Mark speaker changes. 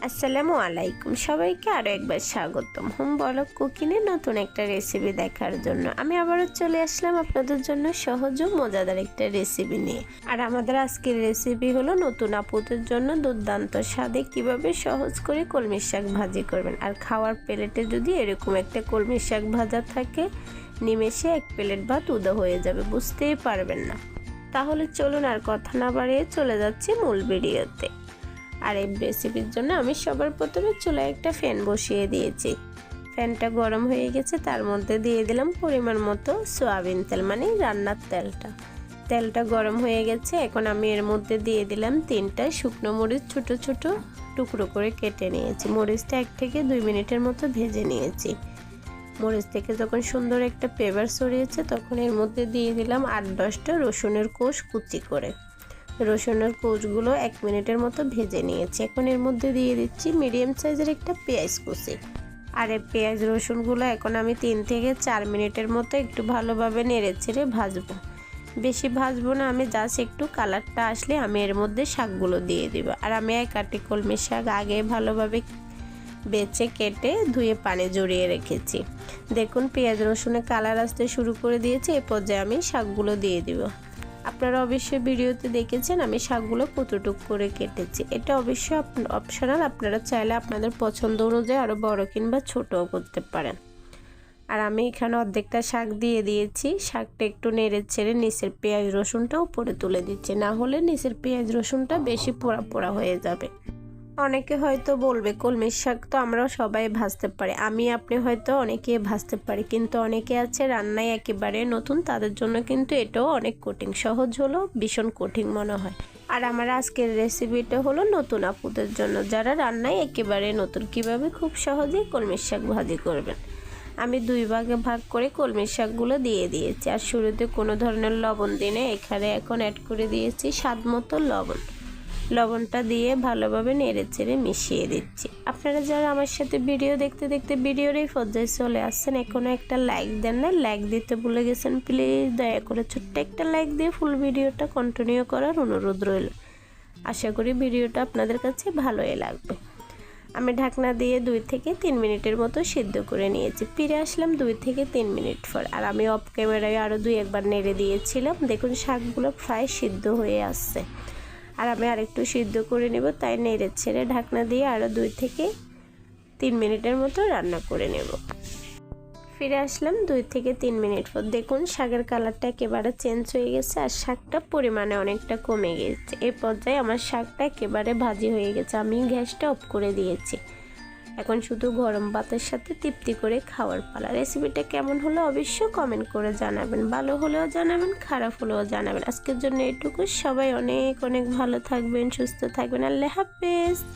Speaker 1: আসসালামু আলাইকুম, সবাইকে আরও একবার স্বাগতম হোম ব্লগ কুকিংয়ে নতুন একটা রেসিপি দেখার জন্য। আমি আবারও চলে আসলাম আপনাদের জন্য সহজ ও মজাদার একটা রেসিপি নিয়ে। আর আমাদের আজকের রেসিপি হলো নতুন আপুদের জন্য দুর্দান্ত স্বাদে কিভাবে সহজ করে কলমি শাক ভাজি করবেন। আর খাওয়ার প্লেটে যদি এরকম একটা কলমি শাক ভাজা থাকে, নিমেষে এক প্লেট ভাত উদা হয়ে যাবে, বুঝতেই পারবেন না। তাহলে চলুন আর কথা না বাড়িয়ে চলে যাচ্ছি মূল ভিডিওতে। আর এই রেসিপির জন্য আমি সবার প্রথমে চুলায় একটা ফ্যান বসিয়ে দিয়েছি। ফ্যানটা গরম হয়ে গেছে, তার মধ্যে দিয়ে দিলাম পরিমাণ মতো সয়াবিন তেল, মানে রান্নার তেলটা গরম হয়ে গেছে। এখন আমি এর মধ্যে দিয়ে দিলাম 3টা শুকনো মরিচ ছোট ছোট টুকরো করে কেটে নিয়েছি। মরিচটা 1 থেকে 2 মিনিটের মতো ভেজে নিয়েছি। মরিচ থেকে যখন সুন্দর একটা ফ্লেভার ছড়িয়েছে, তখন এর মধ্যে দিয়ে দিলাম 8-10টা রসুনের কোষ কুচি করে। রসুনের কোষগুলো 1 মিনিটের মতো ভেজে নিয়েছি। এখন এর মধ্যে দিয়ে দিচ্ছি মিডিয়াম সাইজের একটা পেঁয়াজ কুচি। আর এই পেঁয়াজ রসুনগুলো এখন আমি 3 থেকে 4 মিনিটের মতো একটু ভালোভাবে নেড়েচেড়ে ভাজবো। বেশি ভাজবো না, আমি জাস্ট একটু কালারটা আসলে আমি এর মধ্যে শাকগুলো দিয়ে দিব। আর আমি 1 আটি কলমি শাক আগে ভালোভাবে বেছে কেটে ধুয়ে পানি জড়িয়ে রেখেছি। দেখুন পেঁয়াজ রসুনে কালার আসতে শুরু করে দিয়েছে। এ পর্যায়ে আমি শাকগুলো দিয়ে দিব। আপনারা অবশ্যই ভিডিওতে দেখেছেন আমি শাকগুলো কতটুক করে কেটেছি। এটা অবশ্যই অপশনাল, আপনারা চাইলে আপনাদের পছন্দ অনুযায়ী আরও বড় কিংবা ছোটও করতে পারেন। আর আমি এখানে অর্ধেকটা শাক দিয়ে দিয়েছি। শাকটা একটু নেড়ে ছেড়ে নিচের পেঁয়াজ রসুনটা উপরে তুলে দিচ্ছি, না হলে নিচের পেঁয়াজ রসুনটা বেশি পোড়া পোড়া হয়ে যাবে। অনেকে হয়তো বলবে কলমির শাক তো আমরা সবাই ভাজতে পারি, আপনি হয়তো অনেকে ভাজতে পারি, কিন্তু অনেকে আছে রান্নায় একেবারে নতুন, তাদের জন্য কিন্তু এটাও অনেক কঠিন। সহজ হলো ভীষণ কঠিন মনে হয়। আর আমার আজকের রেসিপিটা হলো নতুন আপুদের জন্য, যারা রান্নায় একেবারে নতুন, কিভাবে খুব সহজেই কলমির শাক ভাজি করবেন। আমি 2 ভাগে ভাগ করে কলমির শাকগুলো দিয়ে দিয়েছি। আর শুরুতে কোনো ধরনের লবণ দিনে এখানে এখন অ্যাড করে দিয়েছি স্বাদ মতো লবণটা দিয়ে ভালোভাবে নেড়েচেড়ে মিশিয়ে দিচ্ছি। আপনারা যারা আমার সাথে ভিডিও দেখতে দেখতে ভিডিওর এই পর্যায়ে চলে আসছেন, এখনও একটা লাইক দেন না, লাইক দিতে ভুলে গেছেন, প্লিজ দয়া করে ছোট্ট একটা লাইক দিয়ে ফুল ভিডিওটা কন্টিনিউ করার অনুরোধ রইল। আশা করি ভিডিওটা আপনাদের কাছে ভালোই লাগবে। আমি ঢাকনা দিয়ে 2 থেকে 3 মিনিটের মতো সিদ্ধ করে নিয়েছি। ফিরে আসলাম 2 থেকে 3 মিনিট পর। আর আমি অফ ক্যামেরায় আরও 2-1 নেড়ে দিয়েছিলাম। দেখুন শাকগুলো প্রায় সিদ্ধ হয়ে আসছে। আর আমি আরেকটু সিদ্ধ করে নেব, তাই নেড়ে ছেড়ে ঢাকনা দিয়ে আরও 2 থেকে 3 মিনিটের মতো রান্না করে নেব। ফিরে আসলাম 2 থেকে 3 মিনিট পর। দেখুন শাকের কালারটা একেবারে চেঞ্জ হয়ে গেছে, আর শাকটা পরিমাণে অনেকটা কমে গেছে। এই পর্যায়ে আমার শাকটা একেবারে ভাজি হয়ে গেছে। আমি গ্যাসটা অফ করে দিয়েছি। এখন শুধু গরম ভাতের সাথে তৃপ্তি করে খাওয়ার পালা। রেসিপিটা কেমন হলো অবশ্যই কমেন্ট করে জানাবেন, ভালো হলেও জানাবেন, খারাপ হলেও জানাবেন। আজকের জন্য এটুকু। সবাই অনেক অনেক ভালো থাকবেন, সুস্থ থাকবেন। আল্লাহ হাফেজ।